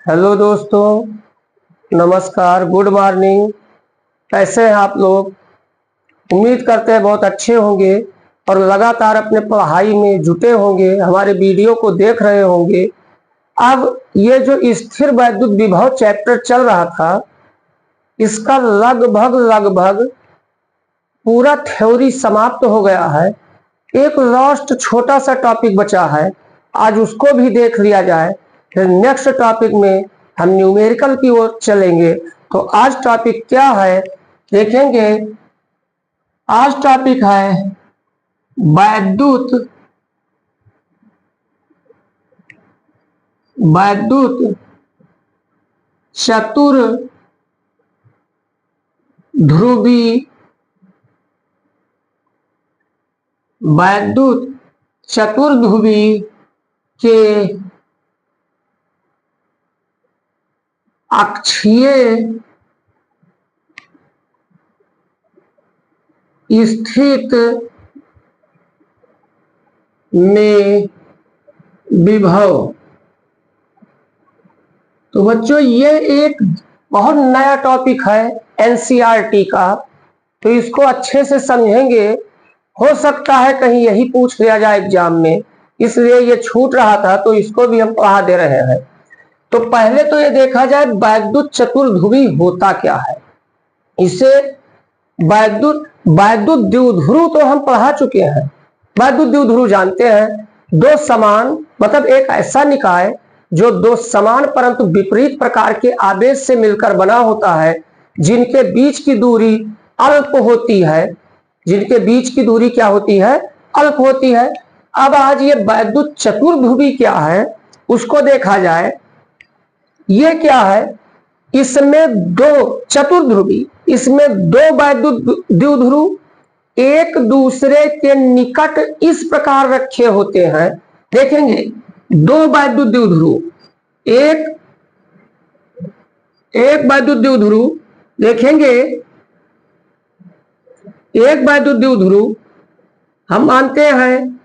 Hello दोस्तों, नमस्कार, good morning. कैसे हैं आप लोग? उम्मीद करते हैं बहुत अच्छे होंगे और लगातार अपने पढ़ाई में जुटे होंगे, हमारे वीडियो को देख रहे होंगे। अब ये जो स्थिर वैद्युत विभव चैप्टर चल रहा था, इसका लगभग पूरा थ्योरी समाप्त हो गया है। एक लास्ट छोटा सा टॉपिक बचा है, आज उसको भी देख लिया जाए। फिर नेक्स्ट टॉपिक में हम न्यूमेरिकल की ओर चलेंगे। तो आज टॉपिक क्या है देखेंगे। आज टॉपिक है वैद्युत चतुर्ध्रुवी के अक्षीय स्थित में विभव। तो बच्चों, ये एक बहुत नया टॉपिक है एनसीईआरटी का, तो इसको अच्छे से समझेंगे। हो सकता है कहीं यही पूछ लिया जाए एग्जाम में, इसलिए ये छूट रहा था, तो इसको भी हम पढ़ा दे रहे हैं। तो पहले तो ये देखा जाए वैद्युत चतुर्ध्रुवी होता क्या है। इसे वैद्युत द्विध्रुव तो हम पढ़ा चुके हैं। वैद्युत द्विध्रुव जानते हैं, दो समान मतलब एक ऐसा निकाय जो दो समान परंतु विपरीत प्रकार के आवेश से मिलकर बना होता है, जिनके बीच की दूरी अल्प होती है। जिनके बीच की दूरी क्या होती है? अल्प होती है। अब आज ये वैद्युत चतुर्ध्रुवी क्या है उसको देखा जाए। ये क्या है? इसमें दो चतुर्ध्रुवी, इसमें दो वैद्युत द्विध्रुव एक दूसरे के निकट इस प्रकार रखे होते हैं। देखेंगे दो वैद्युत द्विध्रुव, एक वैद्युत द्विध्रुव देखेंगे। एक वैद्युत द्विध्रुव हम मानते हैं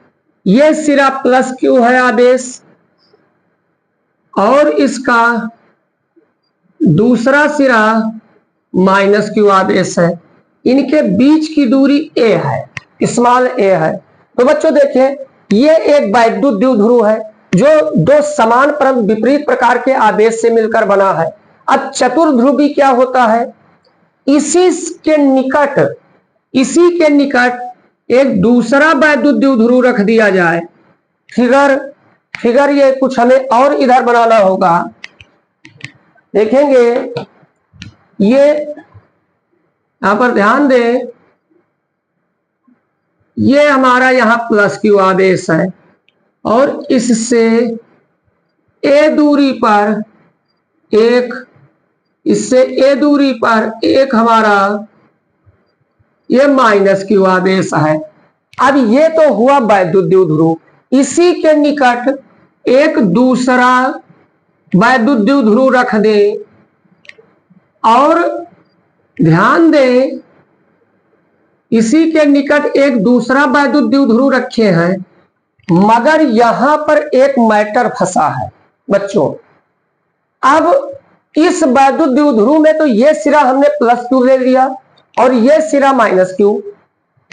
ये सिरा प्लस क्यू है आवेश, और इसका दूसरा सिरा माइनस क्यू आवेश है। इनके बीच की दूरी ए है, स्मॉल ए है। तो बच्चों देखें, ये एक वैद्युत द्विध्रुव है जो दो समान परंतु विपरीत प्रकार के आवेश से मिलकर बना है। अब चतुर्ध्रुवी क्या होता है? इसी के निकट एक दूसरा वैद्युत द्विध्रुव रख दिया जाए। फिगर ये कुछ हमें और इधर बनाना होगा। देखेंगे ये यहां पर ध्यान दें, ये हमारा यहां प्लस क्यू आवेश है, और इससे ए दूरी पर एक हमारा ये माइनस क्यू आवेश है। अब ये तो हुआ वैद्युत द्विध्रुव, इसी के निकट एक दूसरा वैद्युत द्विध्रुव रख दे, और ध्यान दें इसी के निकट एक दूसरा वैद्युत द्विध्रुव रखे हैं, मगर यहां पर एक मैटर फंसा है बच्चों। अब इस वैद्युत द्विध्रुव में तो ये सिरा हमने प्लस क्यू ले लिया और ये सिरा माइनस क्यू।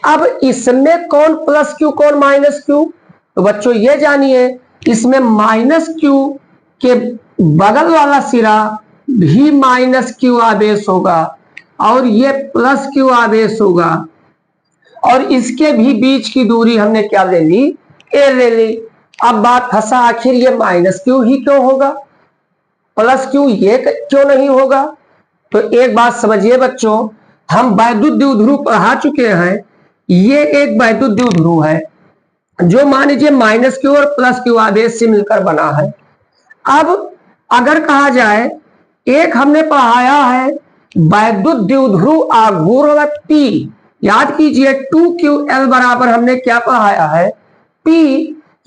अब इसमें कौन प्लस क्यू कौन माइनस क्यू? तो बच्चों ये जानिए, इसमें माइनस क्यू के बगल वाला सिरा भी माइनस क्यू आवेश होगा, और ये प्लस क्यू आवेश होगा, और इसके भी बीच की दूरी हमने क्या ले ली? ए ले ली। अब बात फंसा, आखिर ये माइनस क्यू ही क्यों होगा, प्लस क्यू ये क्यों नहीं होगा? तो एक बात समझिए बच्चों, हम वैद्युत द्विध्रुव पढ़ा चुके हैं। ये एक वैद्युत द्विध्रुव है जो मान लीजिए माइनस क्यू और प्लस क्यू आवेश से मिलकर बना है। अब अगर कहा जाए, एक हमने पढ़ाया है वैद्युत द्विध्रुव आघूर्ण P, याद कीजिए 2QL बराबर हमने क्या पढ़ाया है? P।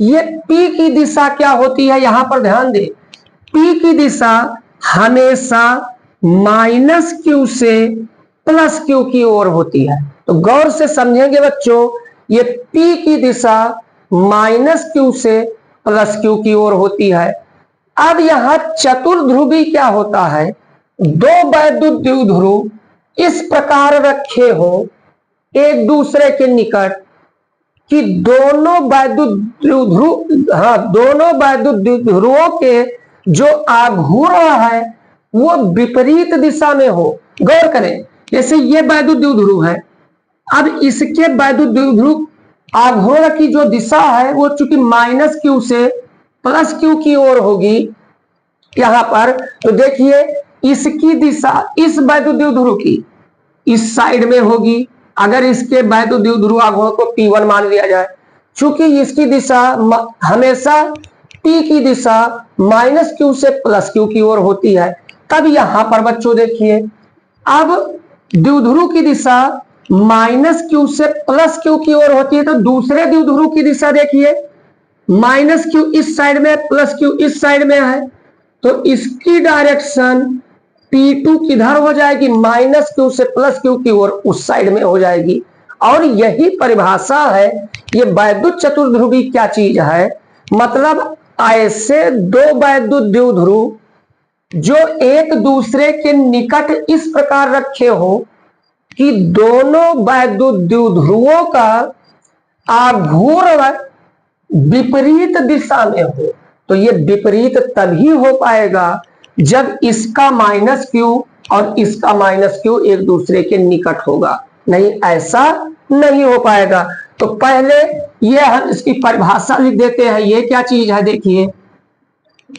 ये P की दिशा क्या होती है? यहां पर ध्यान दें, P की दिशा हमेशा माइनस क्यू से प्लस क्यू की ओर होती है। तो गौर से समझेंगे बच्चों, ये P की दिशा माइनस क्यू से प्लस क्यू की ओर होती है। अब यहां चतुर्ध्रुवी क्या होता है, दो वैद्युत द्विध्रुव इस प्रकार रखे हो एक दूसरे के निकट कि दोनों वैद्युत द्विध्रुव, दोनों वैद्युत द्विध्रुवों के जो आघूर्ण है वो विपरीत दिशा में हो। गौर करें, जैसे ये वैद्युत द्विध्रुव है, अब इसके वैद्युत द्विध्रुव आघूर्ण की जो दिशा है वो चूंकि -q से +q की ओर होगी यहां पर, तो देखिए इसकी दिशा इस वैद्युत द्विध्रुव की इस साइड में होगी अगर इसके वैद्युत द्विध्रुव आघूर्ण को P1 मान लिया जाए। चूंकि इसकी दिशा हमेशा P की दिशा -q से +q की ओर होती है, तब यहां पर बच्चों देखिए अब द्विध्रुव की दिशा -q से +q की ओर होती है, तो दूसरे द्विध्रुव की दिशा देखिए -q इस साइड में, +q इस साइड में है, तो इसकी डायरेक्शन P2 किधर हो जाएगी, -q से +q की ओर उस साइड में हो जाएगी। और यही परिभाषा है, ये वैद्युत चतुर्ध्रुवी क्या चीज है, मतलब ऐसे दो वैद्युत द्विध्रुव जो एक दूसरे के निकट इस प्रकार रखे हो कि दोनों वैद्युत द्विध्रुवों का आघूर्ण विपरीत दिशा में हो। तो ये विपरीत तभी हो पाएगा जब इसका -q और इसका -q एक दूसरे के निकट होगा, नहीं ऐसा नहीं हो पाएगा। तो पहले ये हम इसकी परिभाषा लिख देते हैं, ये क्या चीज है देखिए,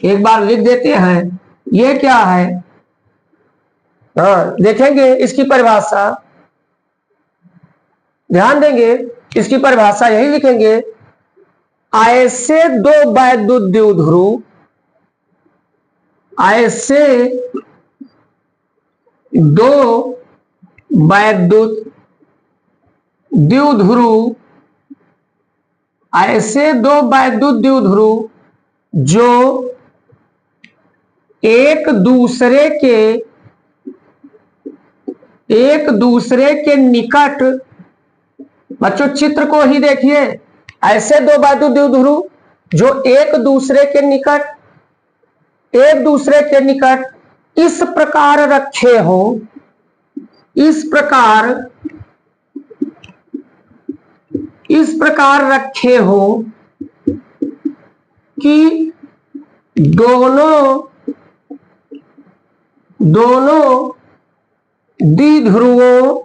एक बार लिख देते हैं ये क्या है। देखेंगे इसकी परिभाषा, ध्यान देंगे इसकी परिभाषा यही लिखेंगे, ऐसे दो वैद्युत द्विध्रुव, ऐसे दो वैद्युत द्विध्रुव, ऐसे दो वैद्युत द्विध्रुव जो एक दूसरे के निकट, बच्चों चित्र को ही देखिए, ऐसे दो वैद्युत द्विध्रुव जो एक दूसरे के निकट इस प्रकार रखे हो, इस प्रकार रखे हो कि दोनों द्विध्रुवों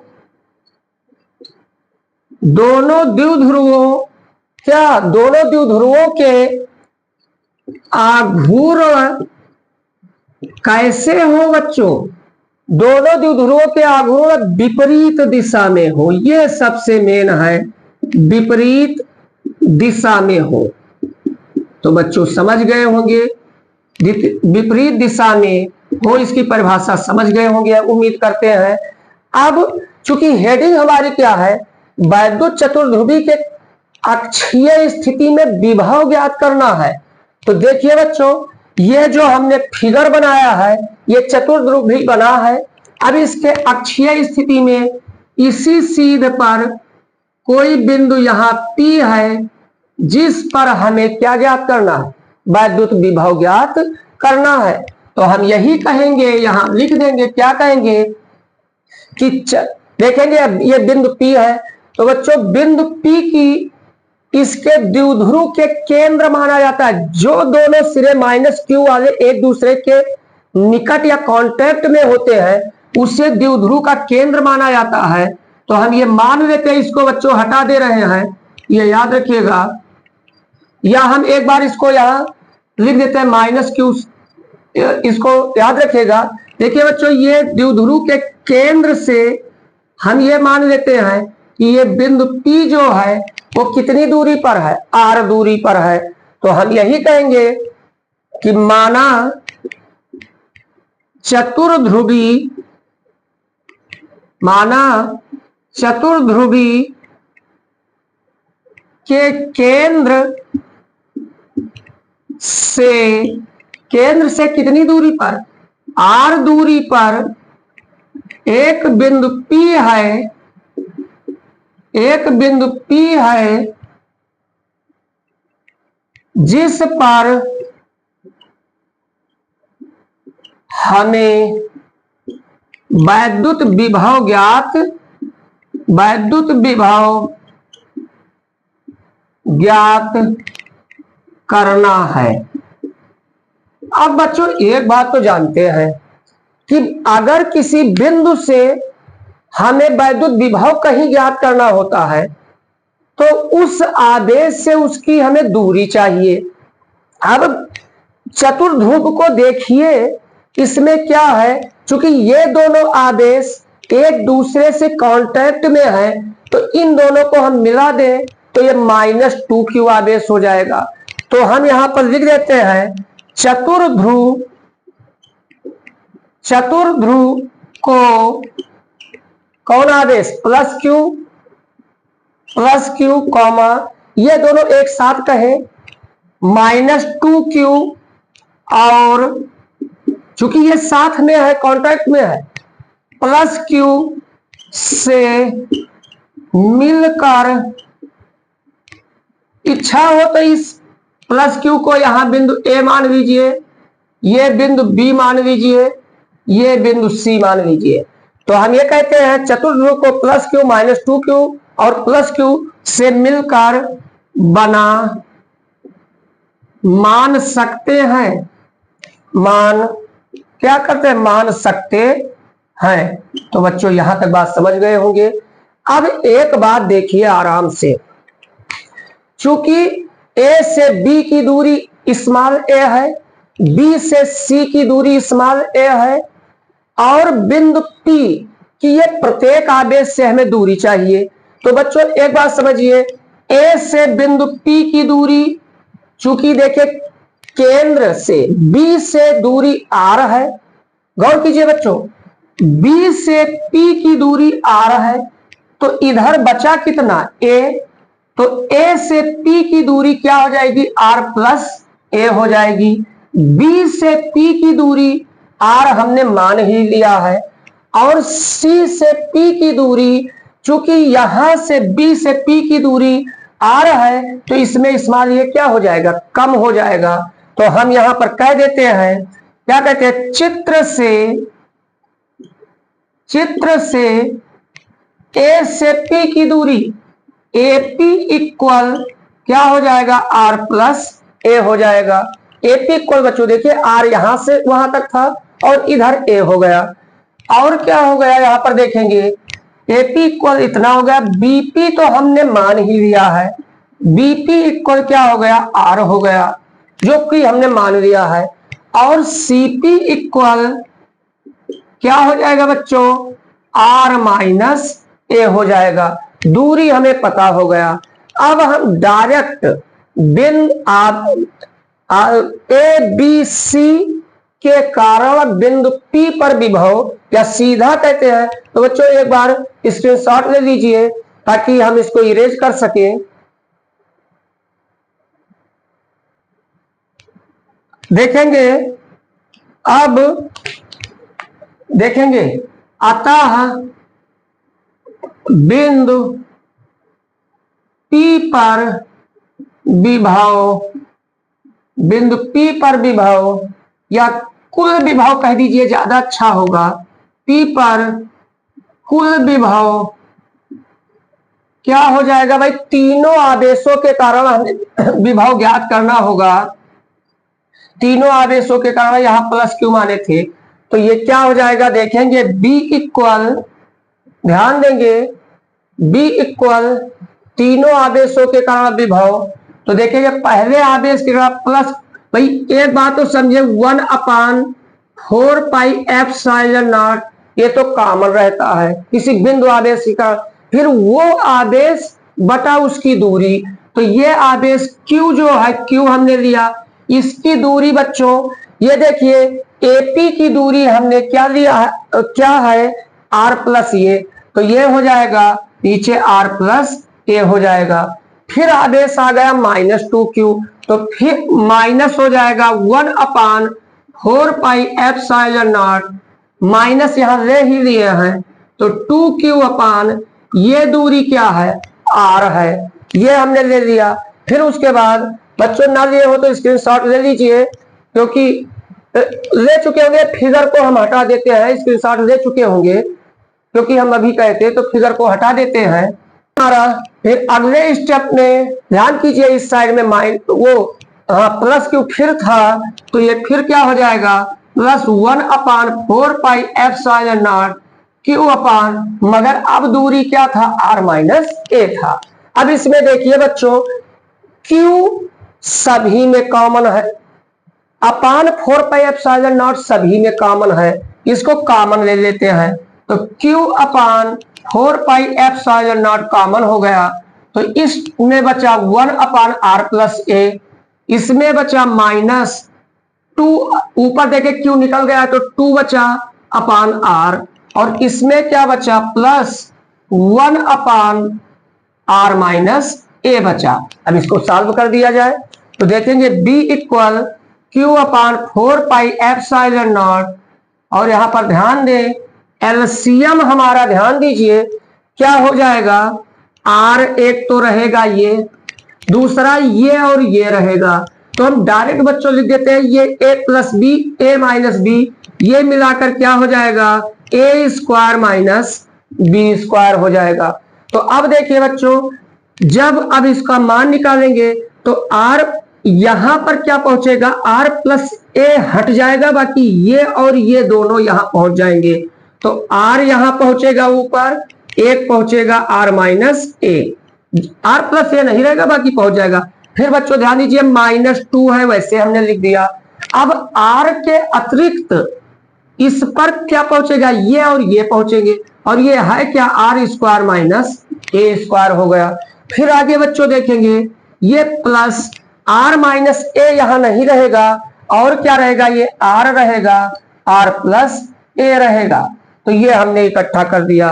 के आघूर्ण कैसे हो बच्चों, दोनों द्विध्रुवों के आघूर्ण विपरीत दिशा में हो, ये सबसे मेन है, विपरीत दिशा में हो। तो बच्चों समझ गए होंगे, विपरीत दिशा में हो इसकी परिभाषा समझ गए होंगे उम्मीद करते हैं। अब चूंकि हेडिंग हमारी क्या है, वैद्युत चतुर्ध्रुवी के अक्षीय स्थिति में विभव ज्ञात करना है। तो देखिए बच्चों, ये जो हमने फिगर बनाया है ये चतुर्ध्रुवी बना है। अब इसके अक्षीय स्थिति में इसी सीध पर कोई बिंदु यहां P है जिस पर हमें क्या ज्ञात करना है, वैद्युत विभव ज्ञात करना है। तो हम यही कहेंगे, यहां लिख देंगे, क्या कहेंगे कि देखेंगे ये बिंदु P है, तो बच्चों बिंदु P की इसके द्विध्रुव के केंद्र माना जाता है, जो दोनों सिरे -q वाले एक दूसरे के निकट या कांटेक्ट में होते हैं उसे द्विध्रुव का केंद्र माना जाता है। तो हम ये मान लेते हैं, इसको बच्चों हटा दे रहे हैं, ये याद रखिएगा, या हम एक बार इसको यहां लिख देते हैं -q, इसको याद रखिएगा। देखिए बच्चों, ये द्विध्रुव के केंद्र से हम ये मान लेते हैं कि ये बिंदु P जो है वो कितनी दूरी पर है, r दूरी पर है। तो हम यही कहेंगे कि माना चतुर्ध्रुवी के केंद्र से कितनी दूरी पर, r दूरी पर एक बिंदु P है, जिस पर हमें वैद्युत विभव ज्ञात करना है। अब बच्चों एक बात तो जानते हैं कि अगर किसी बिंदु से हमें वैद्युत विभव कहीं ज्ञात करना होता है तो उस आदेश से उसकी हमें दूरी चाहिए। अब चतुर्ध्रुव को देखिए, इसमें क्या है, चूंकि ये दोनों आदेश एक दूसरे से कांटेक्ट में है तो इन दोनों को हम मिला दें तो ये -2q आदेश हो जाएगा। तो हम यहां पर लिख देते हैं चतुर्ध्रुव को कौन आदेश, प्लस क्यू कॉमा, ये दोनों एक साथ कहें -2q, और चूंकि ये साथ में है, कांटेक्ट में है, +q से मिलकर, इच्छा हो तो इस +q को यहां बिंदु A मान लीजिए, ये बिंदु B मान लीजिए, ये बिंदु C मान लीजिए। तो हम ये कहते हैं चतुर्ध्रुव को +q -2q और +q से मिलकर बना मान सकते हैं, क्या करते हैं, मान सकते हैं। तो बच्चों यहां तक बात समझ गए होंगे। अब एक बात देखिए आराम से, चूंकि A से B की दूरी स्मॉल a है, B से C की दूरी स्मॉल a है, और बिंदु P की ये प्रत्येक आदेश से हमें दूरी चाहिए। तो बच्चों एक बात समझिए, A से बिंदु P की दूरी, चूंकि देखिए केंद्र से B से दूरी r है, गौर कीजिए बच्चों, B से P की दूरी r है, तो इधर बचा कितना, A, तो A से P की दूरी क्या हो जाएगी, r प्लस a हो जाएगी। B से P की दूरी r हमने मान ही लिया है, और C से P की दूरी, चूंकि यहां से B से P की दूरी r है तो इसमें स्मॉल ये क्या हो जाएगा, कम हो जाएगा। तो हम यहां पर कह देते हैं, क्या कहते हैं, चित्र से A से P की दूरी AP इक्वल क्या हो जाएगा, r प्लस a हो जाएगा। AP इक्वल बच्चों देखिए r यहां से वहां तक था और इधर a हो गया, और क्या हो गया यहां पर देखेंगे, AP इक्वल इतना हो गया, BP तो हमने मान ही लिया है, BP इक्वल क्या हो गया, r हो गया, जो कि हमने मान लिया है, और CP इक्वल क्या हो जाएगा बच्चों, r माइनस a हो जाएगा। दूरी हमें पता हो गया। अब हम डायरेक्ट ABC के कारण बिंदु P पर विभव या सीधा कहते हैं। तो बच्चों एक बार स्क्रीनशॉट ले लीजिए ताकि हम इसको इरेज कर सकें। देखेंगे, अब देखेंगे, अतः बिंदु P पर विभव या कुल विभव कह दीजिए, ज्यादा अच्छा होगा, P पर कुल विभव क्या हो जाएगा भाई, तीनों आदेशों के कारण हमें विभव ज्ञात करना होगा। तीनों आदेशों के कारण यहां +q माने थे, तो ये क्या हो जाएगा, देखेंगे B इक्वल, ध्यान देंगे, B इक्वल तीनों आदेशों के कारण विभव। तो देखेंगे पहले आदेश के कारण प्लस, भाई एक बात तो समझे, 1/4 पाई एप्सिलॉन, ये तो कॉमन रहता है किसी बिंदु आदेश का, फिर वो आदेश बटा उसकी दूरी। तो ये आदेश Q जो है, Q हमने लिया, इसकी दूरी बच्चों ये देखिए AP की दूरी हमने क्या लिया है, क्या है, r प्लस ये, तो ये हो जाएगा नीचे r प्लस a हो जाएगा। फिर आदेश आ गया -2q, तो फिर माइनस हो जाएगा 1/4 पाई एप्सिलॉन, माइनस यहां ले ही लिए हैं, तो 2q अपान ये दूरी क्या है, r है, ये हमने ले लिया। फिर उसके बाद बच्चों ना लिए हो तो स्क्रीनशॉट ले लीजिए, क्योंकि ले चुके होंगे, फिगर को हम हटा देते हैं, स्क्रीनशॉट ले चुके होंगे क्योंकि हम अभी कहते तो फिगर को हटा देते हैं हमारा। फिर अगले स्टेप में ध्यान कीजिए, इस साइड में माइन वो प्लस क्यू फिर था, तो ये फिर क्या हो जाएगा, +1/4πε0 क्यू अपान, मगर अब दूरी क्या था, r माइनस ए था। अब इसमें देखिए बच्चों, क्यू सभी में कॉमन है, अपान 4πε0 सभी में कॉमन है, इसको कॉमन ले लेते हैं, तो Q अपान 4πε0 कॉमन हो गया, तो इसमें बचा 1/r+a, इसमें बचा -2, ऊपर देखे Q निकल गया तो 2 बचा अपान r, और इसमें क्या बचा, +1/r-a बचा। अब इसको सॉल्व कर दिया जाए तो देखेंगे b इक्वल Q अपान 4πε0, और यहां पर ध्यान दें एलसीएम हमारा, ध्यान दीजिए क्या हो जाएगा, r एक तो रहेगा ये, दूसरा ये और ये रहेगा, तो हम डायरेक्ट बच्चों लिख देते हैं ये a + b, a - b, ये मिलाकर क्या हो जाएगा, a² - b² हो जाएगा। तो अब देखिए बच्चों, जब अब इसका मान निकालेंगे तो r यहां पर क्या पहुंचेगा, r+a हट जाएगा, बाकी ये और ये दोनों यहां पहुंच जाएंगे, तो r यहां पहुंचेगा ऊपर, एक पहुंचेगा r - a, r+a नहीं रहेगा, बाकी पहुंच जाएगा। फिर बच्चों ध्यान दीजिए, -2 है, वैसे हमने लिख दिया। अब r के अतिरिक्त इस पर क्या पहुंचेगा, ये और ये पहुंचेंगे, और ये है क्या, r² - a² हो गया। फिर आगे बच्चों देखेंगे, ये प्लस r-a यहां नहीं रहेगा, और क्या रहेगा, ये r रहेगा, r+a रहेगा, तो ये हमने इकट्ठा कर दिया।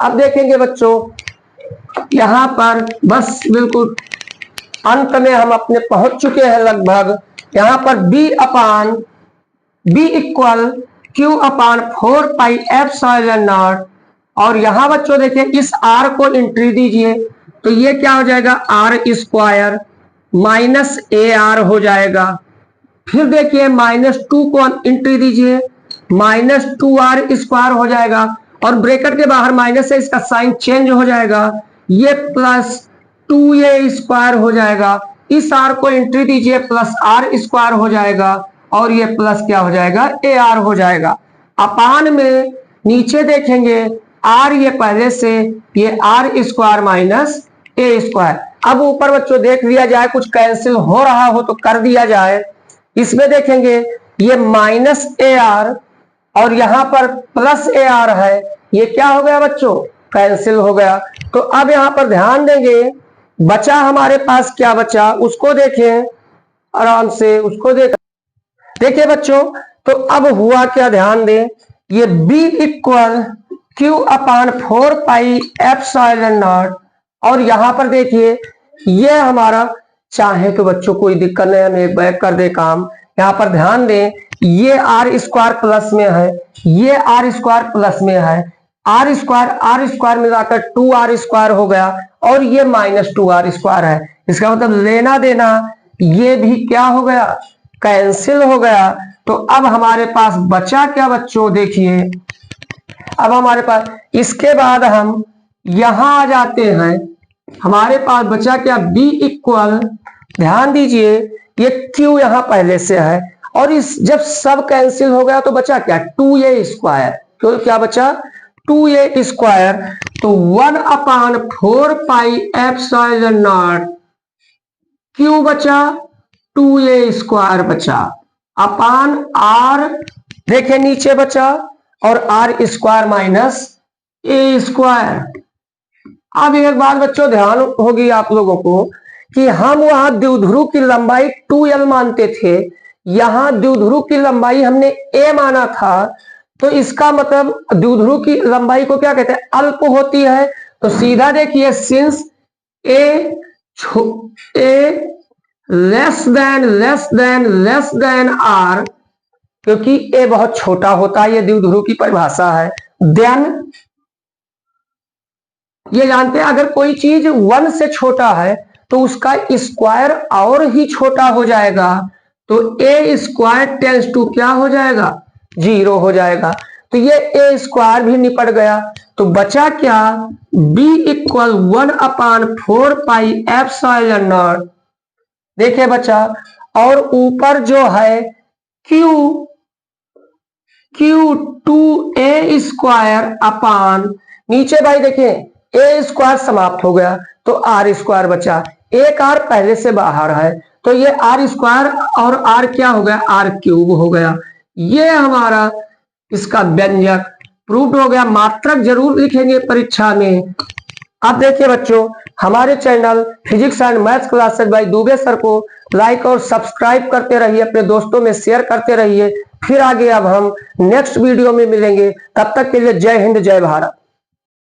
अब देखेंगे बच्चों, यहां पर बस बिल्कुल अंत में हम अपने पहुंच चुके हैं लगभग। यहां पर b इक्वल Q अपान 4πε0, और यहां बच्चों देखिए इस r को एंट्री दीजिए, तो ये क्या हो जाएगा, r² -ar हो जाएगा। फिर देखिए -2 को एंट्री दीजिए, -2r² हो जाएगा, और ब्रैकेट के बाहर माइनस है, इसका साइन चेंज हो जाएगा, ये +2a² हो जाएगा। इस r को एंट्री दीजिए, +r² हो जाएगा, और ये प्लस क्या हो जाएगा, ar हो जाएगा। अपान में नीचे देखेंगे r, ये पहले से ये r² - a²। अब ऊपर बच्चों देख लिया जाए, कुछ कैंसिल हो रहा हो तो कर दिया जाए। इसमें देखेंगे ये -ar और यहां पर +ar है, ये क्या हो गया बच्चों, कैंसिल हो गया। तो अब यहां पर ध्यान देंगे, बचा हमारे पास क्या बचा, उसको देखें आराम से, उसको देखिए बच्चों, तो अब हुआ क्या, ध्यान दें, ये b इक्वल Q अपान 4πε0, और यहां पर देखिए ये हमारा, चाहे तो बच्चों कोई दिक्कत नहीं, हम एक बैक कर दे काम। यहां पर ध्यान दें, ये r² प्लस में है, ये r² प्लस में है, r² मिलाकर 2r² हो गया, और ये -2r² है, इसका मतलब लेना देना ये भी क्या हो गया, कैंसिल हो गया। तो अब हमारे पास बचा क्या बच्चों, देखिए अब हमारे पास, इसके बाद हम यहां आ जाते हैं, हमारे पास बचा क्या, b इक्वल, ध्यान दीजिए ये q यहां पहले से है, और इस जब सब कैंसिल हो गया तो बचा क्या, 2a², तो क्या बचा, 2a², तो 1/4πε0 q बचा, 2a² बचा, अपान r, देखे नीचे बचा, और r² - a²। अब एक बात बच्चों ध्यान होगी आप लोगों को, कि हम वहां द्विध्रुव की लंबाई 2l मानते थे, यहां द्विध्रुव की लंबाई हमने a माना था, तो इसका मतलब द्विध्रुव की लंबाई को क्या कहते हैं, अल्प होती है। तो सीधा देखिए, since a less than r, क्योंकि a बहुत छोटा होता है, ये द्विध्रुव की परिभाषा है, देन ये जानते हैं अगर कोई चीज 1 से छोटा है तो उसका स्क्वायर और ही छोटा हो जाएगा, तो ए स्क्वायर टेंस टू क्या हो जाएगा, 0 हो जाएगा। तो ये ए स्क्वायर भी निपट गया। तो बचा क्या, b equal 1/4 pi epsilon not. देखिए बच्चा, और ऊपर जो है q 2a स्क्वायर अपान, नीचे भाई देखिए ए स्क्वायर समाप्त हो गया तो आर स्क्वायर बचा, एक आर पहले से बाहर है तो ये आर स्क्वायर और आर क्या हो गया, आर क्यूब हो गया। ये हमारा इसका व्यंजक प्रूफ हो गया। मात्रक जरूर लिखेंगे परीक्षा में। अब देखिए बच्चों, हमारे channel physics and maths classes bye Dubey sir को लाइक और सब्सक्राइब करते रहिए, अपने दोस्तों में शेयर करते रहिए। फिर आगे अब हम नेक्स्ट वीडियो में मिलेंगे, तब तक के लिए जय हिंद जय भारत।